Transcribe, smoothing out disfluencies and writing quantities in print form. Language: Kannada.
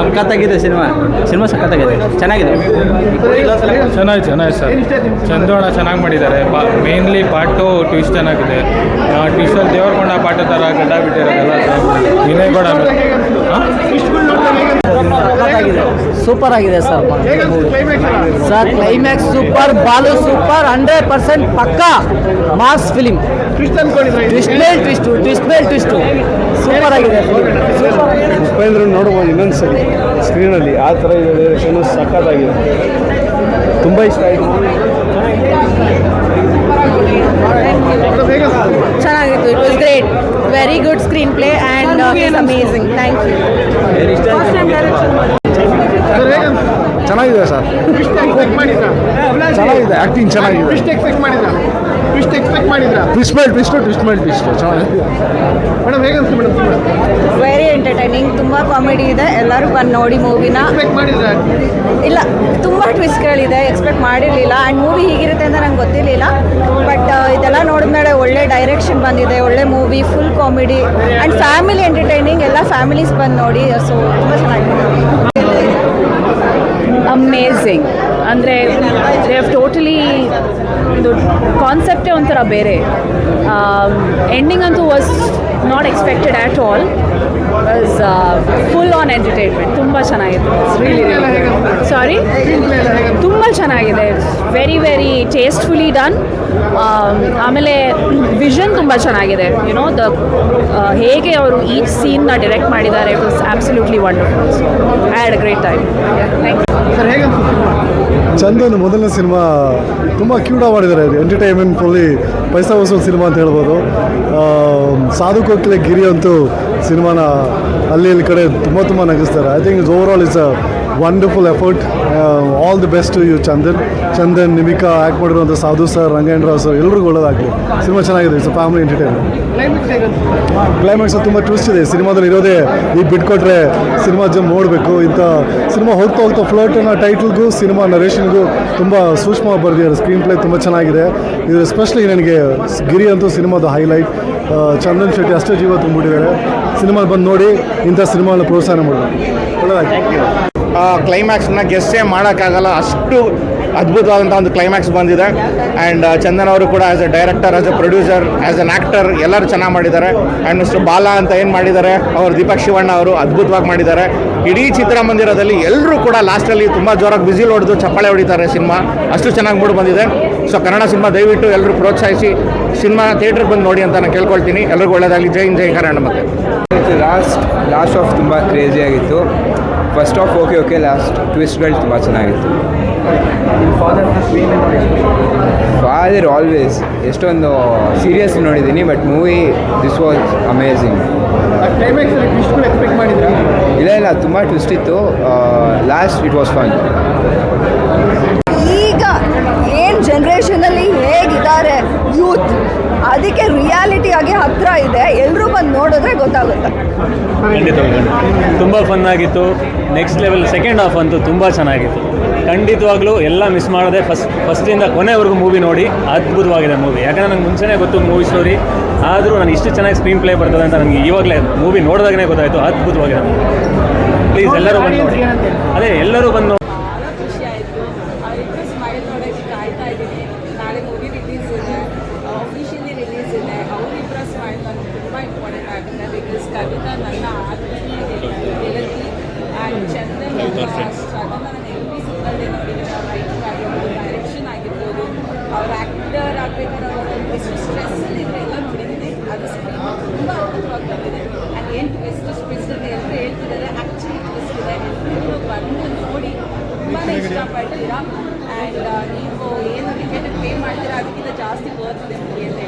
ಸಖತ್ತಾಗಿದೆ ಸಿನಿಮಾ ಸಖತ್ತಾಗಿದೆ, ಚೆನ್ನಾಗಿದೆ. ಚೆನ್ನಾಗಿ ಸರ್. ಚಂದೋಣ ಚೆನ್ನಾಗಿ ಮಾಡಿದ್ದಾರೆ. ಮೇನ್ಲಿ ಪಾಟು ಟ್ವಿಸ್ಟ್ ಚೆನ್ನಾಗಿದೆ. ಟ್ವಿಸ್ಟಲ್ಲಿ ದೇವರಕೊಂಡ ಪಾಠ ಥರ ಗಡ್ಡ ಬಿಟ್ಟಿರೋದೆಲ್ಲ ವಿನಯ್ ಗೌಡ ಸೂಪರ್ ಆಗಿದೆ sir. Sir climax super, Balu super, 100% ಪಕ್ಕಾ ಮಾಸ್ ಫಿಲಿಮ್. ಟ್ವಿಸ್ಟ್ ಮೇಲ್ ಟ್ವಿಸ್ಟು ಸೂಪರ್ ಆಗಿದೆ. ಉಪೇಂದ್ರ ನೋಡ್ಬೋದು ಇನ್ನೊಂದ್ಸರಿ ಸ್ಕ್ರೀನಲ್ಲಿ, ಆ ಥರ ಇದೆ. ಸಖತ್ತಾಗಿದೆ, ತುಂಬ ಇಷ್ಟ ಆಯಿತು. ಚೆನ್ನಾಗಿತ್ತು. It was great, very good screenplay and amazing. Thank you. ಚೆನ್ನಾಗಿದೆ ಸರ್, ಚೆನ್ನಾಗಿದೆ, ಆ್ಯಕ್ಟಿಂಗ್ ಚೆನ್ನಾಗಿದೆ. ಟ್ವಿಸ್ಟ್ ಚೆನ್ನಾಗಿದೆ ಮೇಡಮ್. ಹೇಗನ್ಸ್ತು ಮೇಡಮ್? ವೆರಿ ಎಂಟರ್ಟೈನಿಂಗ್, ತುಂಬ ಕಾಮಿಡಿ ಇದೆ. ಎಲ್ಲರೂ ಬಂದು ನೋಡಿ ಮೂವಿನ. ಇಲ್ಲ, ತುಂಬ ಟ್ವಿಸ್ಟ್ಗಳಿದೆ, ಎಕ್ಸ್ಪೆಕ್ಟ್ ಮಾಡಿರಲಿಲ್ಲ. ಆ್ಯಂಡ್ ಮೂವಿ ಹೀಗಿರುತ್ತೆ ಅಂತ ನಂಗೆ ಗೊತ್ತಿರಲಿಲ್ಲ. ಬಟ್ ಇದೆಲ್ಲ ನೋಡಿದ್ಮೇಲೆ ಒಳ್ಳೆ ಡೈರೆಕ್ಷನ್ ಬಂದಿದೆ, ಒಳ್ಳೆ movie, full comedy and family entertaining. ಎಲ್ಲ ಫ್ಯಾಮಿಲೀಸ್ ಬಂದು ನೋಡಿ. ಸೊ ತುಂಬ ಚೆನ್ನಾಗಿದೆ. ಅಮೇಝಿಂಗ್ ಅಂದರೆ ದೇ ಹ್ಯಾವ್ ಟೋಟಲಿ ಒಂದು ಕಾನ್ಸೆಪ್ಟೇ ಒಂಥರ ಬೇರೆ. ಎಂಡಿಂಗ್ ಅಂತೂ was not expected at all. Was full on entertainment. ತುಂಬ ಚೆನ್ನಾಗಿದೆ. ಸಾರಿ, ತುಂಬ ಚೆನ್ನಾಗಿದೆ. Very very tastefully done. ಆಮೇಲೆ ವಿಷನ್ ತುಂಬ ಚೆನ್ನಾಗಿದೆ. ಯುನೋ ದ ಹೇಗೆ ಅವರು ಈಚ್ ಸೀನ್ನ ಡೈರೆಕ್ಟ್ ಮಾಡಿದ್ದಾರೆ, it was absolutely wonderful. I had a great time. Thank you. Chandan ಮೊದಲನೇ ಸಿನಿಮಾ ತುಂಬ ಕ್ಯೂಟಾಗಿ ಮಾಡಿದ್ದಾರೆ. ಎಂಟರ್ಟೈನ್ಮೆಂಟ್ ಫುಲ್ಲಿ ಪೈಸಾ ವಸೂಲ್ ಸಿನಿಮಾ ಅಂತ ಹೇಳ್ಬೋದು. ಸಾಧು ಕೋಕಿಲೆ ಗಿರಿ ಅಂತೂ ಸಿನಿಮಾನ ಅಲ್ಲಿ ಕಡೆ ತುಂಬ ನಗಿಸ್ತಾರೆ. I think over all it's a wonderful effort. All the best to you Chandan, Nimika, act ಮಾಡಿರುವಂಥ ಸಾಧು ಸರ್, ರಂಗೇಂದ್ರ ಸರ್, ಎಲ್ರಿಗೂ ಒಳ್ಳೆದಾಗಲಿ. ಸಿನಿಮಾ ಚೆನ್ನಾಗಿದೆ. It's family entertainment. ಕ್ಲೈಮ್ಯಾಕ್ಸ್ ತುಂಬ ಟ್ವಿಸ್ಟ್ ಇದೆ ಸಿನಿಮಾದಲ್ಲಿ ಇರೋದೇ. ಈಗ ಬಿಟ್ಕೊಟ್ರೆ ಸಿನಿಮಾ ನೋಡಬೇಕು. ಇಂಥ ಸಿನಿಮಾ ಹೋಗ್ತಾ ಫ್ಲರ್ಟ್ನ ಟೈಟಲ್ಗೂ ಸಿನಿಮಾ ನರೇಷನ್ಗೂ ತುಂಬ ಸೂಕ್ಷ್ಮವಾಗಿ ಬರೆದಿದ್ದಾರೆ. ಸ್ಕ್ರೀನ್ ಪ್ಲೇ ತುಂಬ ಚೆನ್ನಾಗಿದೆ. ಇದು ಎಸ್ಪೆಷಲಿ ನನಗೆ ಗಿರಿ ಅಂತೂ ಸಿನಿಮಾದ ಹೈಲೈಟ್. ಚಂದನ್ ಶೆಟ್ಟಿ ಅಷ್ಟೇ ಜೀವ ತುಂಬಿಟ್ಟಿದ್ದಾರೆ. ಸಿನಿಮಾ ಬಂದು ನೋಡಿ, ಇಂಥ ಸಿನಿಮಾನ ಪ್ರೋತ್ಸಾಹ ಮಾಡಬೇಕು. ಒಳ್ಳೆದಾಗಿ ಕ್ಲೈಮ್ಯಾಕ್ಸ್ನ ಗೆಸ್ಸೇ ಮಾಡೋಕ್ಕಾಗಲ್ಲ, ಅಷ್ಟು ಅದ್ಭುತವಾದಂಥ ಒಂದು ಕ್ಲೈಮ್ಯಾಕ್ಸ್ ಬಂದಿದೆ. ಆ್ಯಂಡ್ ಚಂದನ್ ಅವರು ಕೂಡ as A director, as A producer, as an actor ಎಲ್ಲರೂ ಚೆನ್ನಾಗಿ ಮಾಡಿದ್ದಾರೆ. ಆ್ಯಂಡ್ ಮಿಸ್ಟರ್ ಬಾಲಾ ಅಂತ ಏನು ಮಾಡಿದ್ದಾರೆ, ಅವರು ದೀಪಕ್ ಶಿವಣ್ಣ ಅವರು ಅದ್ಭುತವಾಗಿ ಮಾಡಿದ್ದಾರೆ. ಇಡೀ ಚಿತ್ರಮಂದಿರದಲ್ಲಿ ಎಲ್ಲರೂ ಕೂಡ ಲಾಸ್ಟಲ್ಲಿ ತುಂಬ ಜೋರಾಗಿ ವಿಸಿಲ್ ಹೊಡೆದು ಚಪ್ಪಾಳೆ ಹೊಡಿತಾರೆ. ಸಿನಿಮಾ ಅಷ್ಟು ಚೆನ್ನಾಗಿ ಮೂಡಿ ಬಂದಿದೆ. ಸೊ ಕನ್ನಡ ಸಿನಿಮಾ ದಯವಿಟ್ಟು ಎಲ್ಲರೂ ಪ್ರೋತ್ಸಾಹಿಸಿ ಸಿನಿಮಾ ಥಿಯೇಟ್ರಿಗೆ ಬಂದು ನೋಡಿ ಅಂತ ನಾನು ಕೇಳ್ಕೊಳ್ತೀನಿ. ಎಲ್ಲರಿಗೂ ಒಳ್ಳೆಯದಾಗಲಿ. ಜೈ ಹಿಂದ್, ಜೈ ಕನ್ನಡ. ಮತ್ತೆ ಲಾಸ್ಟ್ ಆಫ್ ತುಂಬ ಕ್ರೇಜಿಯಾಗಿತ್ತು. ಫಸ್ಟ್ ಆಫ್ ಓಕೆ, ಲಾಸ್ಟ್ ಟ್ವಿಸ್ಟ್ಗಳು ತುಂಬ ಚೆನ್ನಾಗಿತ್ತು. ಫಾದರ್ ಆಲ್ವೇಸ್ ಎಷ್ಟೊಂದು ಸೀರಿಯಸ್ ನೋಡಿದ್ದೀನಿ, but movie this was amazing. ಇಲ್ಲ ತುಂಬ ಟ್ವಿಸ್ಟ್ ಇತ್ತು. Lost it was fun. ಈಗ ಏನು ಜನ್ರೇಷನಲ್ಲಿ ಹೇಗಿದ್ದಾರೆ ಯೂತ್, ಅದಕ್ಕೆ ರಿಯಾಲಿಟಿ ಆಗಿ ಹತ್ರ ಇದೆ. ಎಲ್ಲರೂ ಬಂದು ನೋಡಿದ್ರೆ ಗೊತ್ತಾಗುತ್ತೆ. ತುಂಬ ಫನ್ ಆಗಿತ್ತು. Next level. ಸೆಕೆಂಡ್ ಹಾಫ್ ಅಂತೂ ತುಂಬ ಚೆನ್ನಾಗಿತ್ತು. ಖಂಡಿತವಾಗ್ಲೂ ಎಲ್ಲ ಮಿಸ್ ಮಾಡದೆ ಫಸ್ಟಿಂದ ಕೊನೆವರೆಗೂ ಮೂವಿ ನೋಡಿ. ಅದ್ಭುತವಾಗಿದೆ ಮೂವಿ. ಯಾಕಂದರೆ ನಂಗೆ ಮುಂಚೆನೇ ಗೊತ್ತು ಮೂವಿ ಸ್ಟೋರಿ, ಆದರೂ ನಾನು ಇಷ್ಟು ಚೆನ್ನಾಗಿ ಸ್ಕ್ರೀನ್ ಪ್ಲೇ ಬರ್ತದೆ ಅಂತ ನನಗೆ ಇವಾಗಲೇ ಮೂವಿ ನೋಡಿದಾಗನೇ ಗೊತ್ತಾಯಿತು. ಅದ್ಭುತವಾಗಿದೆ ಮೂವಿ. ಪ್ಲೀಸ್ ಎಲ್ಲರೂ ಬಂದು ನೋಡಿ. ಅದೇ ಎಲ್ಲರೂ ಬಂದು ಖುಷಿ ಆಯಿತು. ಅವರಿಬ್ಬರು ಸ್ಮೈಲ್ ನೋಡೋಕ್ಕೆ ಕಾಯ್ತಾ ಇದ್ದೀನಿ. ನಾಳೆ ಮೂವಿ ರಿಲೀಸ್ ಇದೆ, ಅಫಿಷಿಯಲಿ ರಿಲೀಸ್ ಇದೆ. ಅವರಿಬ್ಬರ ಸ್ಮೈಲ್ ನನಗೆ ತುಂಬ ಇಂಪಾರ್ಟೆಂಟ್ ಆಗುತ್ತೆ. ಬಿಕಾಸ್ ಕವಿತಾ ನನ್ನ ಆತ್ಮೀಯ ಗೆಳತಿ ಆ್ಯಂಡ್ ಚಂದನ್ ನಾನು ಎವ್ರಿ ಸಿಂಗಲ್ ಡೇ ನೋಡಿದ್ದೀನಿ. ಅವ್ರ ರೈಟಿಂಗ್ ಆಗಿರ್ಬೋದು, ಡೈರೆಕ್ಷನ್ ಆಗಿರ್ಬೋದು, ಅವ್ರ ಆ್ಯಕ್ಟರ್ ಆಗಬೇಕಾದ್ರೆ ಅವರು ಎಷ್ಟು ಸ್ಟ್ರೆಸ್ಸಲ್ಲಿ ಇದ್ರೆ ಎಲ್ಲ ನೋಡಿದ್ದೀನಿ. ಅದು ಸ್ಕ್ರೀನ್ ತುಂಬ ಅದ್ಭುತವಾಗಿ ಬಂದಿದೆ. ಆ್ಯಂಡ್ ಏನು ಟ್ವಿಸ್ಟ್ ಅಂತ ಎಲ್ಲರೂ ಹೇಳ್ತಿದ್ದಾರೆ. ಆ್ಯಕ್ಚುಲಿ ಟ್ವಿಸ್ಟ್ ಇದೆ. ಎಲ್ಲರೂ ಬಂದು ನೋಡಿ ತುಂಬಾ ಇಷ್ಟಪಡ್ತೀರಾ. ಆ್ಯಂಡ್ ನೀವು ಏನು ಟಿಕೆಟ್ ಪೇ ಮಾಡ್ತೀರಾ ಅದಕ್ಕಿಂತ ಜಾಸ್ತಿ ಬರ್ತಿದೆ.